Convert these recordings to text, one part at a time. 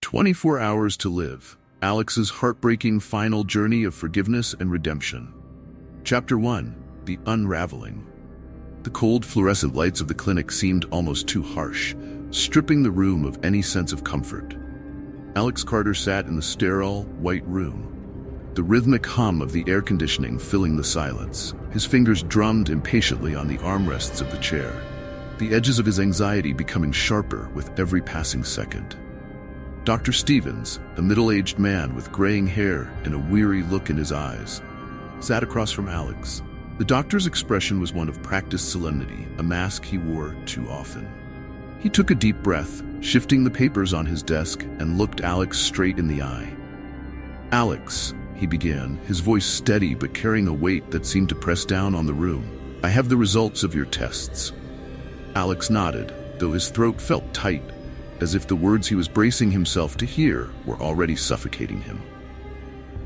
24 Hours to Live, Alex's heartbreaking final journey of forgiveness and redemption. Chapter 1. The Unraveling. The cold fluorescent lights of the clinic seemed almost too harsh, stripping the room of any sense of comfort. Alex Carter sat in the sterile, white room, the rhythmic hum of the air conditioning filling the silence. His fingers drummed impatiently on the armrests of the chair, the edges of his anxiety becoming sharper with every passing second. Dr. Stevens, a middle-aged man with graying hair and a weary look in his eyes, sat across from Alex. The doctor's expression was one of practiced solemnity, a mask he wore too often. He took a deep breath, shifting the papers on his desk, and looked Alex straight in the eye. "Alex," he began, his voice steady but carrying a weight that seemed to press down on the room. "I have the results of your tests." Alex nodded, though his throat felt tight, as if the words he was bracing himself to hear were already suffocating him.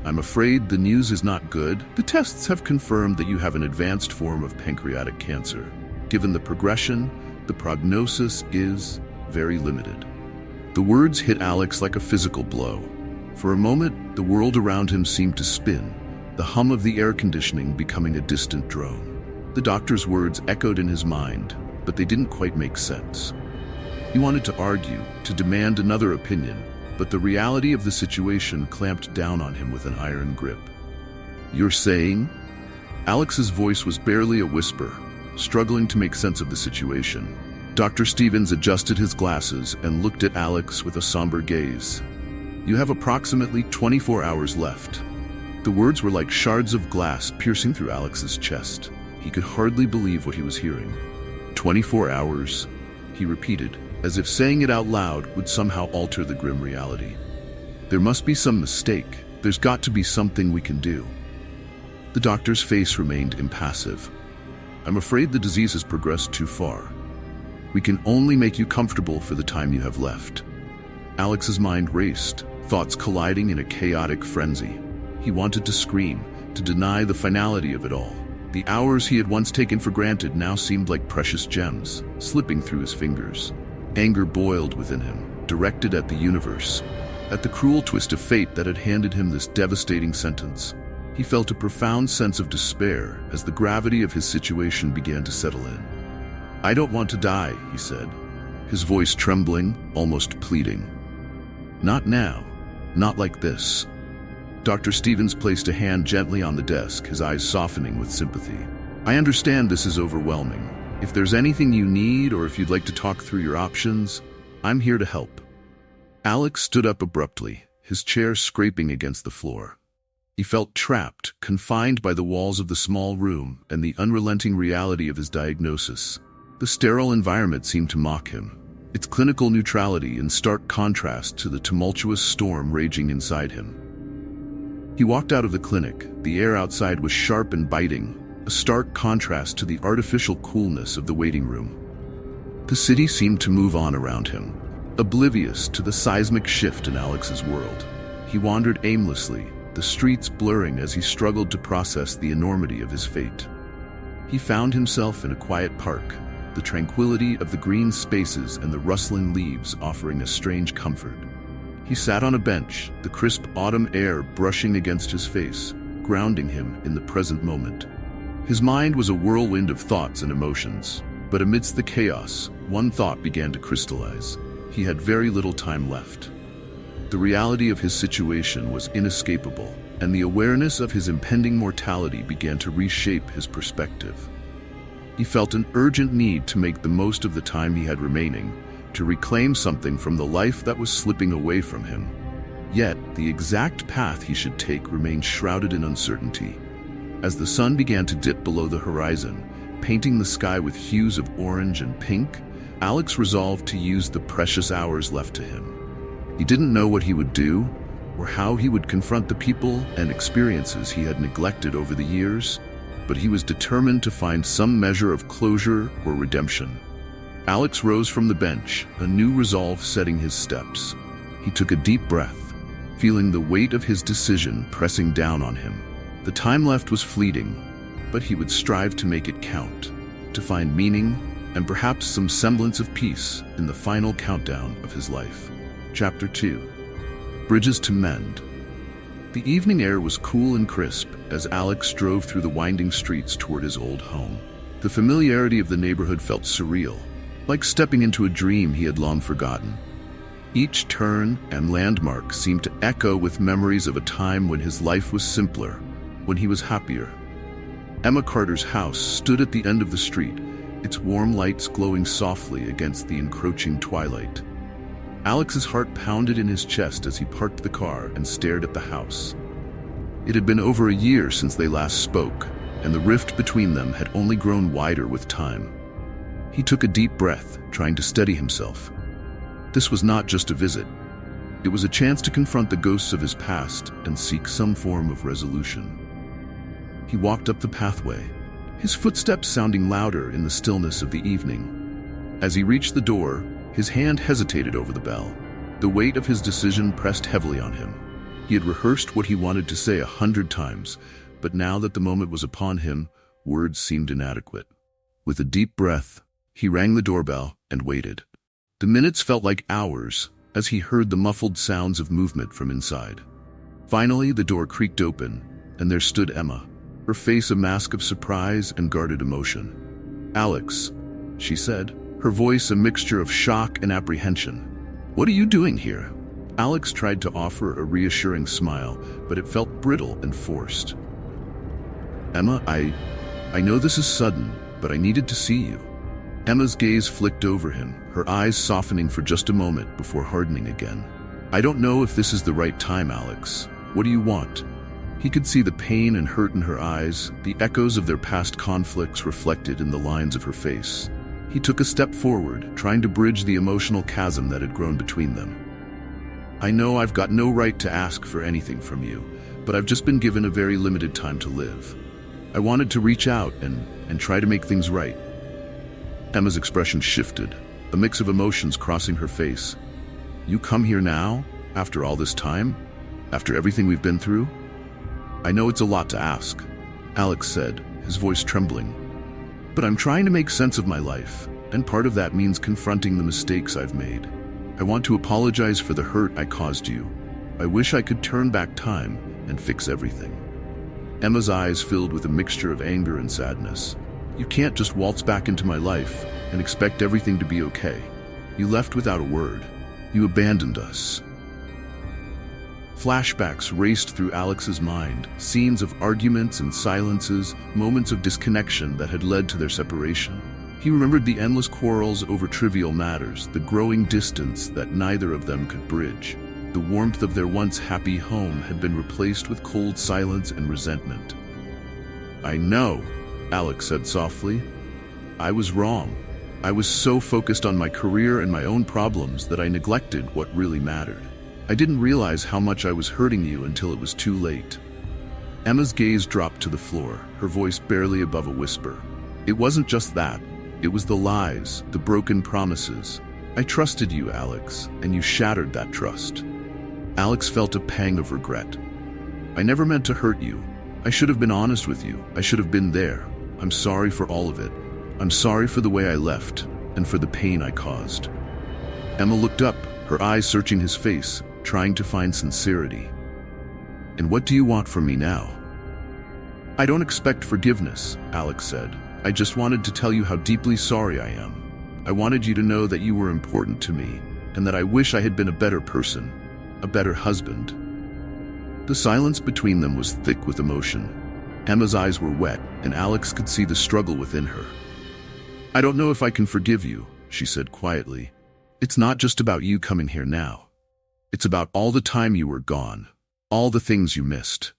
"I'm afraid the news is not good. The tests have confirmed that you have an advanced form of pancreatic cancer. Given the progression, the prognosis is very limited." The words hit Alex like a physical blow. For a moment, the world around him seemed to spin, the hum of the air conditioning becoming a distant drone. The doctor's words echoed in his mind, but they didn't quite make sense. He wanted to argue, to demand another opinion, but the reality of the situation clamped down on him with an iron grip. "You're saying?" Alex's voice was barely a whisper, struggling to make sense of the situation. Dr. Stevens adjusted his glasses and looked at Alex with a somber gaze. "You have approximately 24 hours left." The words were like shards of glass piercing through Alex's chest. He could hardly believe what he was hearing. 24 hours, he repeated, as if saying it out loud would somehow alter the grim reality. "There must be some mistake. There's got to be something we can do." The doctor's face remained impassive. "I'm afraid the disease has progressed too far. We can only make you comfortable for the time you have left." Alex's mind raced, thoughts colliding in a chaotic frenzy. He wanted to scream, to deny the finality of it all. The hours he had once taken for granted now seemed like precious gems, slipping through his fingers. Anger boiled within him, directed at the universe, at the cruel twist of fate that had handed him this devastating sentence. He felt a profound sense of despair as the gravity of his situation began to settle in. "I don't want to die," he said, his voice trembling, almost pleading. "Not now. Not like this." Dr. Stevens placed a hand gently on the desk, his eyes softening with sympathy. "I understand this is overwhelming. If there's anything you need, or if you'd like to talk through your options, I'm here to help." Alex stood up abruptly, his chair scraping against the floor. He felt trapped, confined by the walls of the small room and the unrelenting reality of his diagnosis. The sterile environment seemed to mock him, its clinical neutrality in stark contrast to the tumultuous storm raging inside him. He walked out of the clinic. The air outside was sharp and biting, a stark contrast to the artificial coolness of the waiting room. The city seemed to move on around him, oblivious to the seismic shift in Alex's world. He wandered aimlessly, the streets blurring as he struggled to process the enormity of his fate. He found himself in a quiet park, the tranquility of the green spaces and the rustling leaves offering a strange comfort. He sat on a bench, the crisp autumn air brushing against his face, grounding him in the present moment. His mind was a whirlwind of thoughts and emotions, but amidst the chaos, one thought began to crystallize. He had very little time left. The reality of his situation was inescapable, and the awareness of his impending mortality began to reshape his perspective. He felt an urgent need to make the most of the time he had remaining, to reclaim something from the life that was slipping away from him. Yet, the exact path he should take remained shrouded in uncertainty. As the sun began to dip below the horizon, painting the sky with hues of orange and pink, Alex resolved to use the precious hours left to him. He didn't know what he would do, or how he would confront the people and experiences he had neglected over the years, but he was determined to find some measure of closure or redemption. Alex rose from the bench, a new resolve setting his steps. He took a deep breath, feeling the weight of his decision pressing down on him. The time left was fleeting, but he would strive to make it count, to find meaning and perhaps some semblance of peace in the final countdown of his life. Chapter 2. bridges to mend. The evening air was cool and crisp as Alex drove through the winding streets toward his old home. The familiarity of the neighborhood felt surreal, like stepping into a dream he had long forgotten. Each turn and landmark seemed to echo with memories of a time when his life was simpler, when he was happier. Emma Carter's house stood at the end of the street, its warm lights glowing softly against the encroaching twilight. Alex's heart pounded in his chest as he parked the car and stared at the house. It had been over a year since they last spoke, and the rift between them had only grown wider with time. He took a deep breath, trying to steady himself. This was not just a visit. It was a chance to confront the ghosts of his past and seek some form of resolution. He walked up the pathway, his footsteps sounding louder in the stillness of the evening. As he reached the door, his hand hesitated over the bell. The weight of his decision pressed heavily on him. He had rehearsed what he wanted to say 100 times, but now that the moment was upon him, words seemed inadequate. With a deep breath, he rang the doorbell and waited. The minutes felt like hours as he heard the muffled sounds of movement from inside. Finally, the door creaked open, and there stood Emma, her face a mask of surprise and guarded emotion. "Alex," she said, her voice a mixture of shock and apprehension. "What are you doing here?" Alex tried to offer a reassuring smile, but it felt brittle and forced. "Emma, I know this is sudden, but I needed to see you." Emma's gaze flicked over him, her eyes softening for just a moment before hardening again. "I don't know if this is the right time, Alex. What do you want?" He could see the pain and hurt in her eyes, the echoes of their past conflicts reflected in the lines of her face. He took a step forward, trying to bridge the emotional chasm that had grown between them. "I know I've got no right to ask for anything from you, but I've just been given a very limited time to live. I wanted to reach out and try to make things right." Emma's expression shifted, a mix of emotions crossing her face. "You come here now, after all this time? After everything we've been through?" "I know it's a lot to ask," Alex said, his voice trembling. "But I'm trying to make sense of my life, and part of that means confronting the mistakes I've made. I want to apologize for the hurt I caused you. I wish I could turn back time and fix everything." Emma's eyes filled with a mixture of anger and sadness. "You can't just waltz back into my life and expect everything to be okay. You left without a word. You abandoned us." Flashbacks raced through Alex's mind, scenes of arguments and silences, moments of disconnection that had led to their separation. He remembered the endless quarrels over trivial matters, the growing distance that neither of them could bridge. The warmth of their once happy home had been replaced with cold silence and resentment. "I know," Alex said softly. "I was wrong. I was so focused on my career and my own problems that I neglected what really mattered. I didn't realize how much I was hurting you until it was too late." Emma's gaze dropped to the floor, her voice barely above a whisper. "It wasn't just that. It was the lies, the broken promises. I trusted you, Alex, and you shattered that trust." Alex felt a pang of regret. "I never meant to hurt you. I should have been honest with you. I should have been there. I'm sorry for all of it. I'm sorry for the way I left, and for the pain I caused." Emma looked up, her eyes searching his face, trying to find sincerity. "And what do you want from me now?" "I don't expect forgiveness," Alex said. "I just wanted to tell you how deeply sorry I am. I wanted you to know that you were important to me, and that I wish I had been a better person, a better husband." The silence between them was thick with emotion. Emma's eyes were wet, and Alex could see the struggle within her. "I don't know if I can forgive you," she said quietly. "It's not just about you coming here now. It's about all the time you were gone, all the things you missed."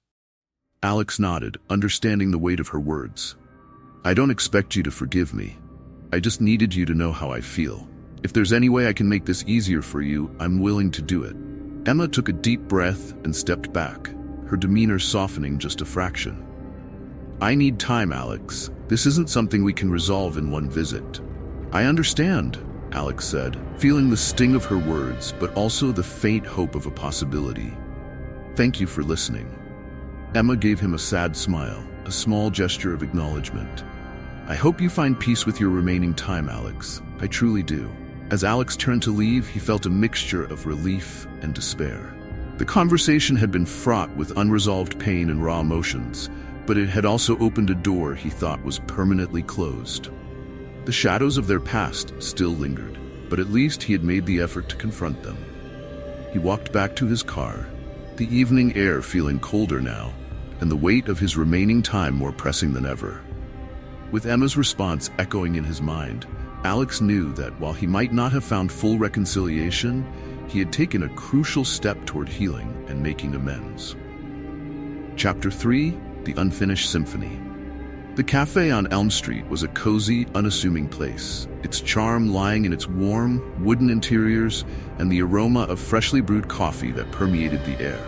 Alex nodded, understanding the weight of her words. "I don't expect you to forgive me. I just needed you to know how I feel. If there's any way I can make this easier for you, I'm willing to do it." Emma took a deep breath and stepped back, her demeanor softening just a fraction. "I need time, Alex. This isn't something we can resolve in one visit." "I understand," Alex said, feeling the sting of her words, but also the faint hope of a possibility. "Thank you for listening." Emma gave him a sad smile, a small gesture of acknowledgement. "I hope you find peace with your remaining time, Alex. I truly do." As Alex turned to leave, he felt a mixture of relief and despair. The The conversation had been fraught with unresolved pain and raw emotions, but it had also opened a door he thought was permanently closed. The shadows of their past still lingered, but at least he had made the effort to confront them. He walked back to his car, the evening air feeling colder now, and the weight of his remaining time more pressing than ever. With Emma's response echoing in his mind, Alex knew that while he might not have found full reconciliation, he had taken a crucial step toward healing and making amends. Chapter 3: The Unfinished Symphony. The cafe on Elm Street was a cozy, unassuming place, its charm lying in its warm, wooden interiors and the aroma of freshly brewed coffee that permeated the air.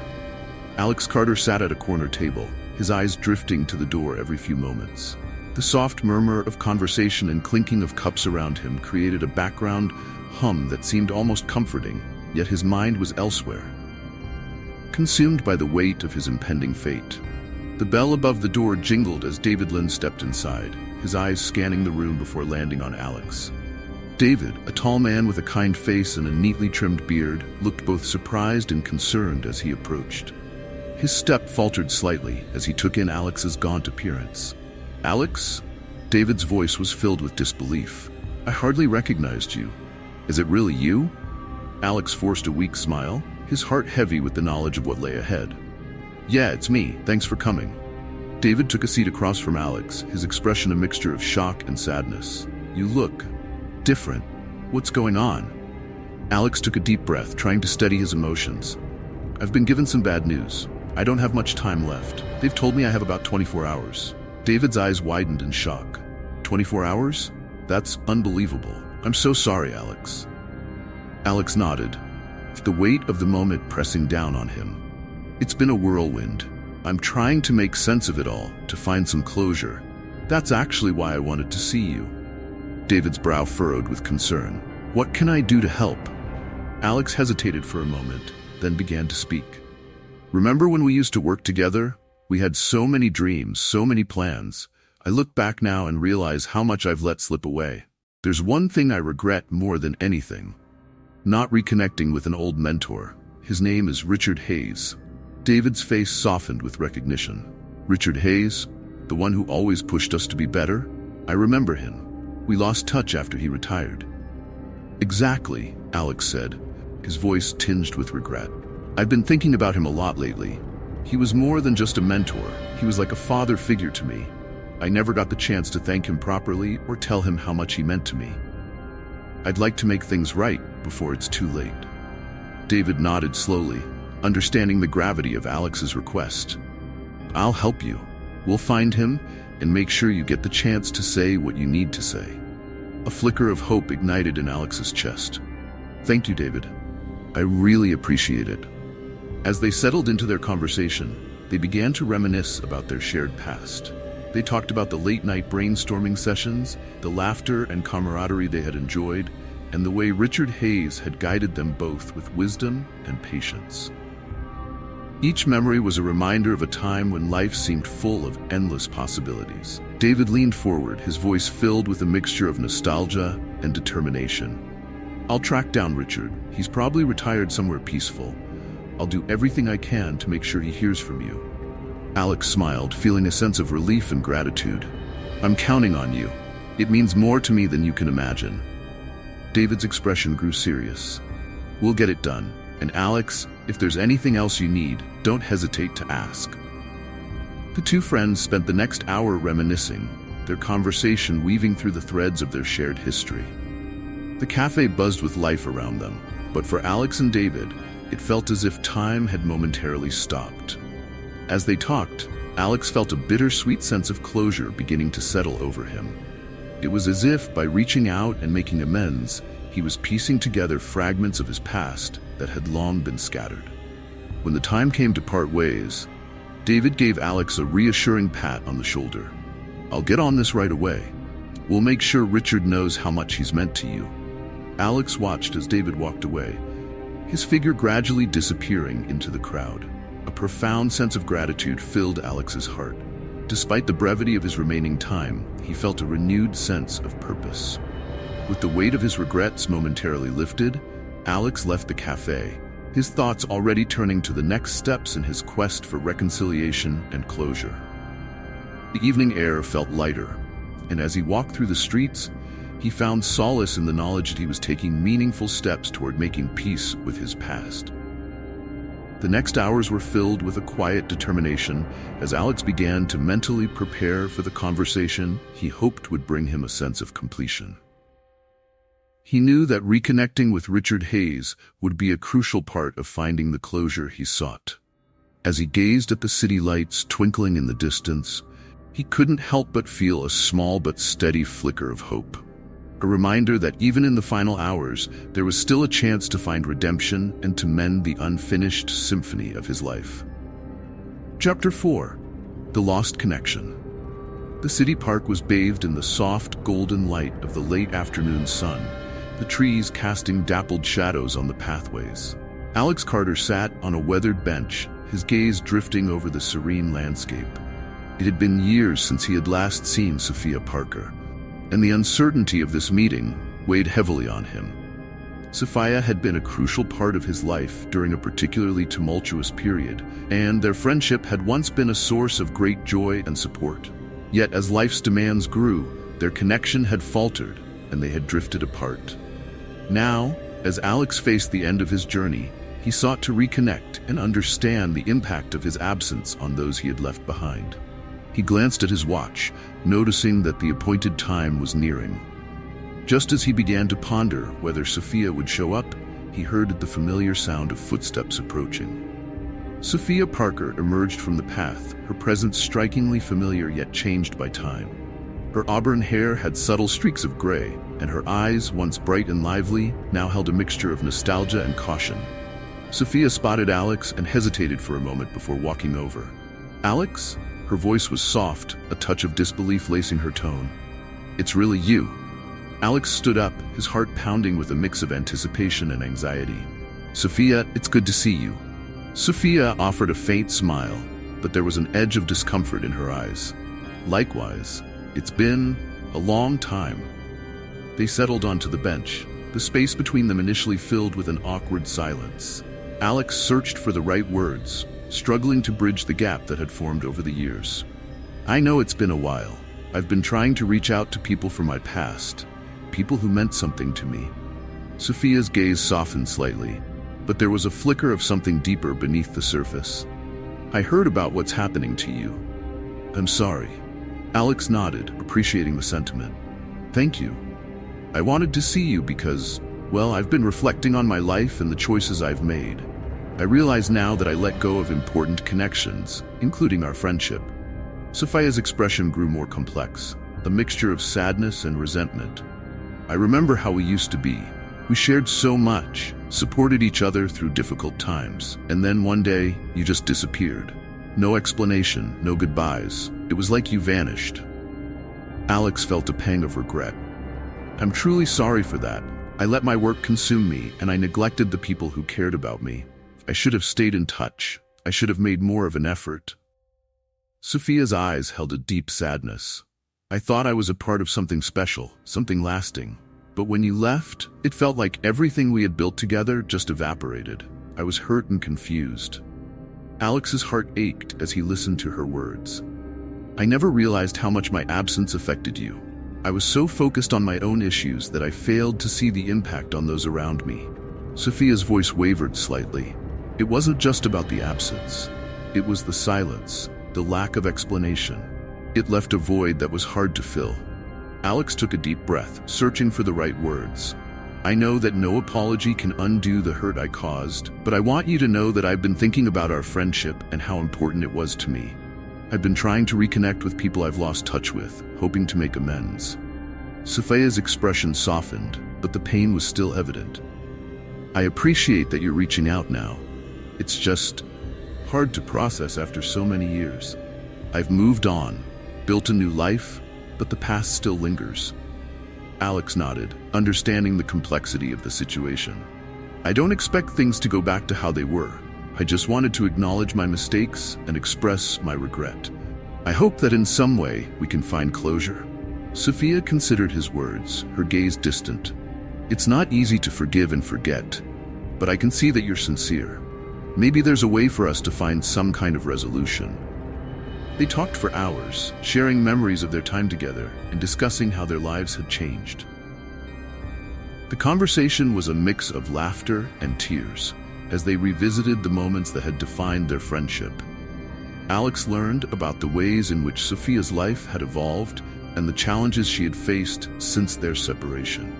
Alex Carter sat at a corner table, his eyes drifting to the door every few moments. The soft murmur of conversation and clinking of cups around him created a background hum that seemed almost comforting, yet his mind was elsewhere, consumed by the weight of his impending fate. The bell above the door jingled as David Lynn stepped inside, his eyes scanning the room before landing on Alex. David, a tall man with a kind face and a neatly trimmed beard, looked both surprised and concerned as he approached. His step faltered slightly as he took in Alex's gaunt appearance. "Alex?" David's voice was filled with disbelief. "I hardly recognized you. Is it really you?" Alex forced a weak smile, his heart heavy with the knowledge of what lay ahead. "Yeah, it's me. Thanks for coming." David took a seat across from Alex, his expression a mixture of shock and sadness. "You look different. What's going on?" Alex took a deep breath, trying to steady his emotions. "I've been given some bad news. I don't have much time left. They've told me I have about 24 hours. David's eyes widened in shock. 24 hours? That's unbelievable. I'm so sorry, Alex." Alex nodded, the weight of the moment pressing down on him. "It's been a whirlwind. I'm trying to make sense of it all, to find some closure. That's actually why I wanted to see you." David's brow furrowed with concern. "What can I do to help?" Alex hesitated for a moment, then began to speak. "Remember when we used to work together? We had so many dreams, so many plans. I look back now and realize how much I've let slip away. There's one thing I regret more than anything. Not reconnecting with an old mentor. His name is Richard Hayes." David's face softened with recognition. "Richard Hayes? The one who always pushed us to be better? I remember him. We lost touch after he retired." "Exactly," Alex said, his voice tinged with regret. "I've been thinking about him a lot lately. He was more than just a mentor. He was like a father figure to me. I never got the chance to thank him properly or tell him how much he meant to me. I'd like to make things right before it's too late." David nodded slowly, understanding the gravity of Alex's request. "I'll help you. We'll find him and make sure you get the chance to say what you need to say." A flicker of hope ignited in Alex's chest. "Thank you, David. I really appreciate it." As they settled into their conversation, they began to reminisce about their shared past. They talked about the late-night brainstorming sessions, the laughter and camaraderie they had enjoyed, and the way Richard Hayes had guided them both with wisdom and patience. Each memory was a reminder of a time when life seemed full of endless possibilities. David leaned forward, his voice filled with a mixture of nostalgia and determination. "I'll track down Richard. He's probably retired somewhere peaceful. I'll do everything I can to make sure he hears from you." Alex smiled, feeling a sense of relief and gratitude. "I'm counting on you. It means more to me than you can imagine." David's expression grew serious. "We'll get it done. And Alex, if there's anything else you need, don't hesitate to ask." The two friends spent the next hour reminiscing, their conversation weaving through the threads of their shared history. The cafe buzzed with life around them, but for Alex and David, it felt as if time had momentarily stopped. As they talked, Alex felt a bittersweet sense of closure beginning to settle over him. It was as if, by reaching out and making amends, he was piecing together fragments of his past that had long been scattered. When the time came to part ways, David gave Alex a reassuring pat on the shoulder. "I'll get on this right away. We'll make sure Richard knows how much he's meant to you." Alex watched as David walked away, his figure gradually disappearing into the crowd. A profound sense of gratitude filled Alex's heart. Despite the brevity of his remaining time, he felt a renewed sense of purpose. With the weight of his regrets momentarily lifted, Alex left the cafe, his thoughts already turning to the next steps in his quest for reconciliation and closure. The evening air felt lighter, and as he walked through the streets, he found solace in the knowledge that he was taking meaningful steps toward making peace with his past. The next hours were filled with a quiet determination as Alex began to mentally prepare for the conversation he hoped would bring him a sense of completion. He knew that reconnecting with Richard Hayes would be a crucial part of finding the closure he sought. As he gazed at the city lights twinkling in the distance, he couldn't help but feel a small but steady flicker of hope. A reminder that even in the final hours, there was still a chance to find redemption and to mend the unfinished symphony of his life. Chapter 4. The Lost Connection. The city park was bathed in the soft, golden light of the late afternoon sun, the trees casting dappled shadows on the pathways. Alex Carter sat on a weathered bench, his gaze drifting over the serene landscape. It had been years since he had last seen Sophia Parker, and the uncertainty of this meeting weighed heavily on him. Sophia had been a crucial part of his life during a particularly tumultuous period, and their friendship had once been a source of great joy and support. Yet as life's demands grew, their connection had faltered, and they had drifted apart. Now, as Alex faced the end of his journey, he sought to reconnect and understand the impact of his absence on those he had left behind. He glanced at his watch, noticing that the appointed time was nearing. Just as he began to ponder whether Sophia would show up, he heard the familiar sound of footsteps approaching. Sophia Parker emerged from the path, her presence strikingly familiar yet changed by time. Her auburn hair had subtle streaks of gray, and her eyes, once bright and lively, now held a mixture of nostalgia and caution. Sophia spotted Alex and hesitated for a moment before walking over. "Alex?" Her voice was soft, a touch of disbelief lacing her tone. "It's really you." Alex stood up, his heart pounding with a mix of anticipation and anxiety. "Sophia, it's good to see you." Sophia offered a faint smile, but there was an edge of discomfort in her eyes. "Likewise, it's been a long time." They settled onto the bench, the space between them initially filled with an awkward silence. Alex searched for the right words, struggling to bridge the gap that had formed over the years. "I know it's been a while. I've been trying to reach out to people from my past, people who meant something to me." Sophia's gaze softened slightly, but there was a flicker of something deeper beneath the surface. "I heard about what's happening to you. I'm sorry." Alex nodded, appreciating the sentiment. "Thank you. I wanted to see you because, well, I've been reflecting on my life and the choices I've made. I realize now that I let go of important connections, including our friendship." Sophia's expression grew more complex, a mixture of sadness and resentment. "I remember how we used to be. We shared so much, supported each other through difficult times, and then one day, you just disappeared. No explanation, no goodbyes. It was like you vanished." Alex felt a pang of regret. "I'm truly sorry for that. I let my work consume me, and I neglected the people who cared about me. I should have stayed in touch. I should have made more of an effort." Sophia's eyes held a deep sadness. "I thought I was a part of something special, something lasting. But when you left, it felt like everything we had built together just evaporated. I was hurt and confused." Alex's heart ached as he listened to her words. "I never realized how much my absence affected you. I was so focused on my own issues that I failed to see the impact on those around me." Sophia's voice wavered slightly. It wasn't just about the absence. It was the silence, the lack of explanation. It left a void that was hard to fill. Alex took a deep breath, searching for the right words. "I know that no apology can undo the hurt I caused, but I want you to know that I've been thinking about our friendship and how important it was to me. I've been trying to reconnect with people I've lost touch with, hoping to make amends." Sophia's expression softened, but the pain was still evident. "I appreciate that you're reaching out now. It's just hard to process after so many years. I've moved on, built a new life, but the past still lingers." Alex nodded, understanding the complexity of the situation. "I don't expect things to go back to how they were. I just wanted to acknowledge my mistakes and express my regret. I hope that in some way we can find closure." Sophia considered his words, her gaze distant. "It's not easy to forgive and forget. but I can see that you're sincere. Maybe there's a way for us to find some kind of resolution." They talked for hours, sharing memories of their time together and discussing how their lives had changed. The conversation was a mix of laughter and tears as they revisited the moments that had defined their friendship. Alex learned about the ways in which Sophia's life had evolved and the challenges she had faced since their separation.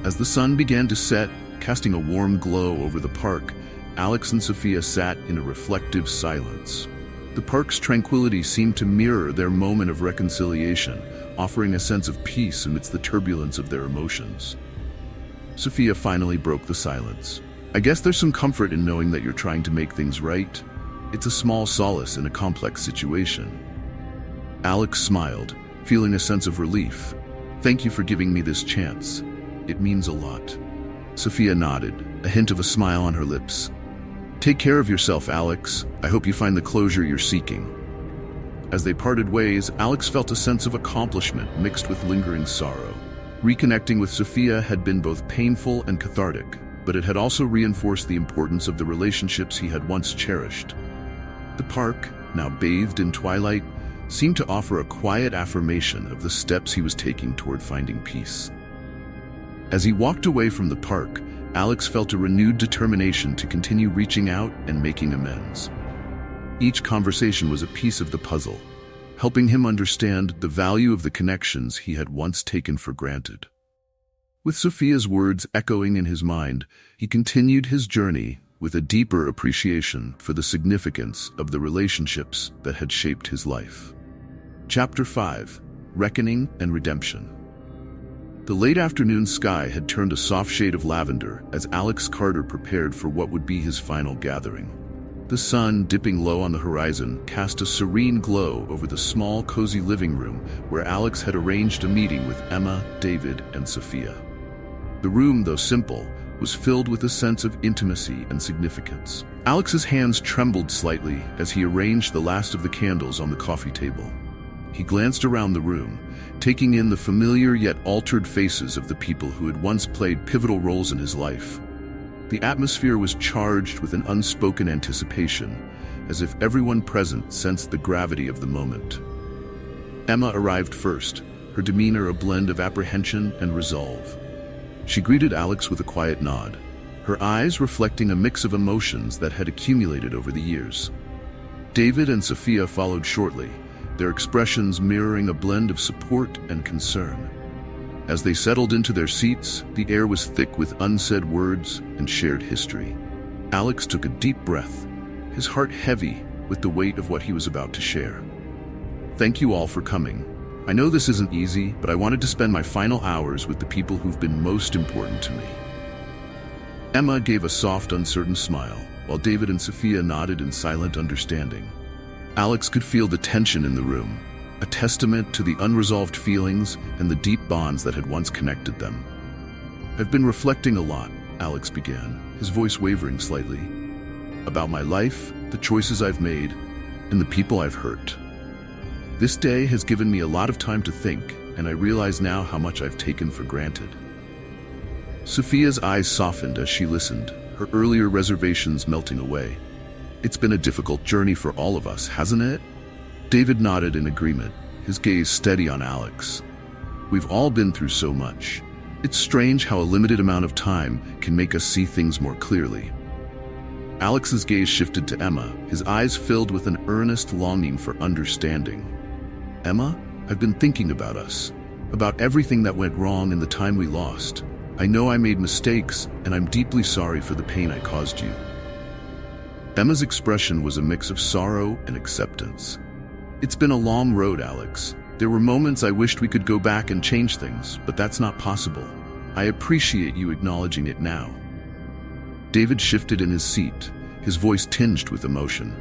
As the sun began to set, casting a warm glow over the park, Alex and Sophia sat in a reflective silence. The park's tranquility seemed to mirror their moment of reconciliation, offering a sense of peace amidst the turbulence of their emotions. Sophia finally broke the silence. "I guess there's some comfort in knowing that you're trying to make things right. It's a small solace in a complex situation." Alex smiled, feeling a sense of relief. "Thank you for giving me this chance. It means a lot." Sophia nodded, a hint of a smile on her lips. "Take care of yourself, Alex. I hope you find the closure you're seeking." As they parted ways, Alex felt a sense of accomplishment mixed with lingering sorrow. Reconnecting with Sophia had been both painful and cathartic, but it had also reinforced the importance of the relationships he had once cherished. The park, now bathed in twilight, seemed to offer a quiet affirmation of the steps he was taking toward finding peace. As he walked away from the park, Alex felt a renewed determination to continue reaching out and making amends. Each conversation was a piece of the puzzle, helping him understand the value of the connections he had once taken for granted. With Sophia's words echoing in his mind, he continued his journey with a deeper appreciation for the significance of the relationships that had shaped his life. Chapter 5: Reckoning and Redemption. The late afternoon sky had turned a soft shade of lavender as Alex Carter prepared for what would be his final gathering. The sun, dipping low on the horizon, cast a serene glow over the small, cozy living room where Alex had arranged a meeting with Emma, David, and Sophia. The room, though simple, was filled with a sense of intimacy and significance. Alex's hands trembled slightly as he arranged the last of the candles on the coffee table. He glanced around the room, taking in the familiar yet altered faces of the people who had once played pivotal roles in his life. The atmosphere was charged with an unspoken anticipation, as if everyone present sensed the gravity of the moment. Emma arrived first, her demeanor a blend of apprehension and resolve. She greeted Alex with a quiet nod, her eyes reflecting a mix of emotions that had accumulated over the years. David and Sophia followed shortly, their expressions mirroring a blend of support and concern. As they settled into their seats, the air was thick with unsaid words and shared history. Alex took a deep breath, his heart heavy with the weight of what he was about to share. "Thank you all for coming. I know this isn't easy, but I wanted to spend my final hours with the people who've been most important to me." Emma gave a soft, uncertain smile, while David and Sophia nodded in silent understanding. Alex could feel the tension in the room, a testament to the unresolved feelings and the deep bonds that had once connected them. "I've been reflecting a lot," Alex began, his voice wavering slightly, "about my life, the choices I've made, and the people I've hurt. This day has given me a lot of time to think, and I realize now how much I've taken for granted." Sophia's eyes softened as she listened, her earlier reservations melting away. "It's been a difficult journey for all of us, hasn't it?" David nodded in agreement, his gaze steady on Alex. "We've all been through so much. It's strange how a limited amount of time can make us see things more clearly." Alex's gaze shifted to Emma, his eyes filled with an earnest longing for understanding. "Emma, I've been thinking about us, about everything that went wrong and the time we lost. I know I made mistakes, and I'm deeply sorry for the pain I caused you." Emma's expression was a mix of sorrow and acceptance. "It's been a long road, Alex. There were moments I wished we could go back and change things, but that's not possible. I appreciate you acknowledging it now." David shifted in his seat, his voice tinged with emotion.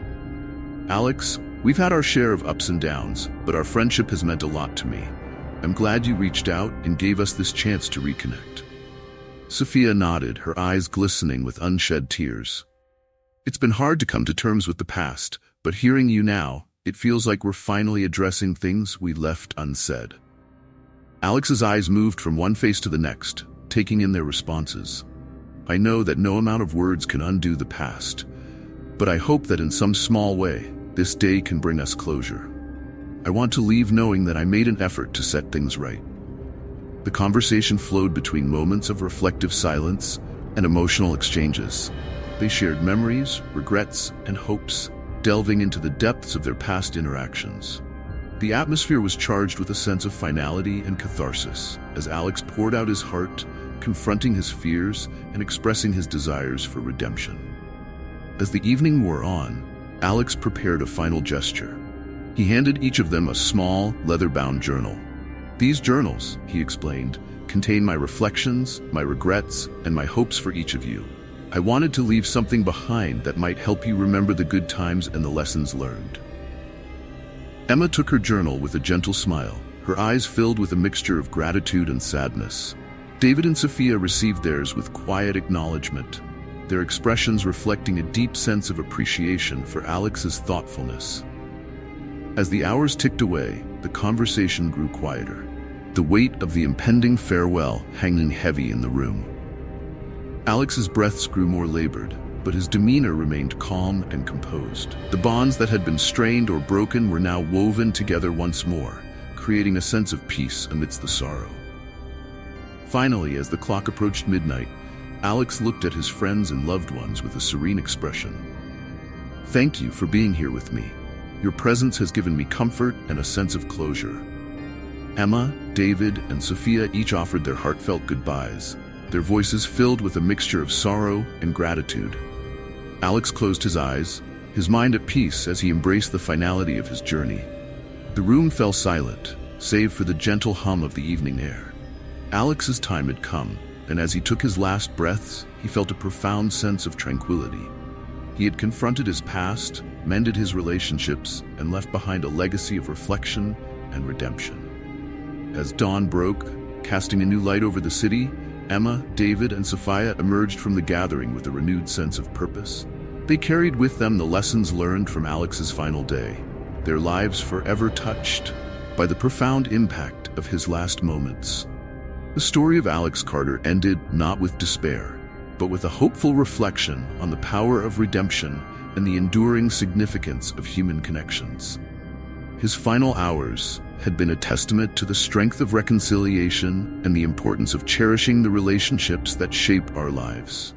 "Alex, we've had our share of ups and downs, but our friendship has meant a lot to me. I'm glad you reached out and gave us this chance to reconnect." Sophia nodded, her eyes glistening with unshed tears. "It's been hard to come to terms with the past, but hearing you now, it feels like we're finally addressing things we left unsaid." Alex's eyes moved from one face to the next, taking in their responses. I know that no amount of words can undo the past, but I hope that in some small way, this day can bring us closure. I want to leave knowing that I made an effort to set things right." The conversation flowed between moments of reflective silence and emotional exchanges. They shared memories, regrets, and hopes, delving into the depths of their past interactions. The atmosphere was charged with a sense of finality and catharsis, as Alex poured out his heart, confronting his fears and expressing his desires for redemption. As the evening wore on, Alex prepared a final gesture. He handed each of them a small, leather-bound journal. "These journals," he explained, "contain my reflections, my regrets, and my hopes for each of you. I wanted to leave something behind that might help you remember the good times and the lessons learned." Emma took her journal with a gentle smile, her eyes filled with a mixture of gratitude and sadness. David and Sophia received theirs with quiet acknowledgement, their expressions reflecting a deep sense of appreciation for Alex's thoughtfulness. As the hours ticked away, the conversation grew quieter, the weight of the impending farewell hanging heavy in the room. Alex's breaths grew more labored, but his demeanor remained calm and composed. The bonds that had been strained or broken were now woven together once more, creating a sense of peace amidst the sorrow. Finally, as the clock approached midnight, Alex looked at his friends and loved ones with a serene expression. "Thank you for being here with me. Your presence has given me comfort and a sense of closure." Emma, David, and Sophia each offered their heartfelt goodbyes, their voices filled with a mixture of sorrow and gratitude. Alex closed his eyes, his mind at peace as he embraced the finality of his journey. The room fell silent, save for the gentle hum of the evening air. Alex's time had come, and as he took his last breaths, he felt a profound sense of tranquility. He had confronted his past, mended his relationships, and left behind a legacy of reflection and redemption. As dawn broke, casting a new light over the city, Emma, David, and Sophia emerged from the gathering with a renewed sense of purpose. They carried with them the lessons learned from Alex's final day, their lives forever touched by the profound impact of his last moments. The story of Alex Carter ended not with despair, but with a hopeful reflection on the power of redemption and the enduring significance of human connections. His final hours had been a testament to the strength of reconciliation and the importance of cherishing the relationships that shape our lives.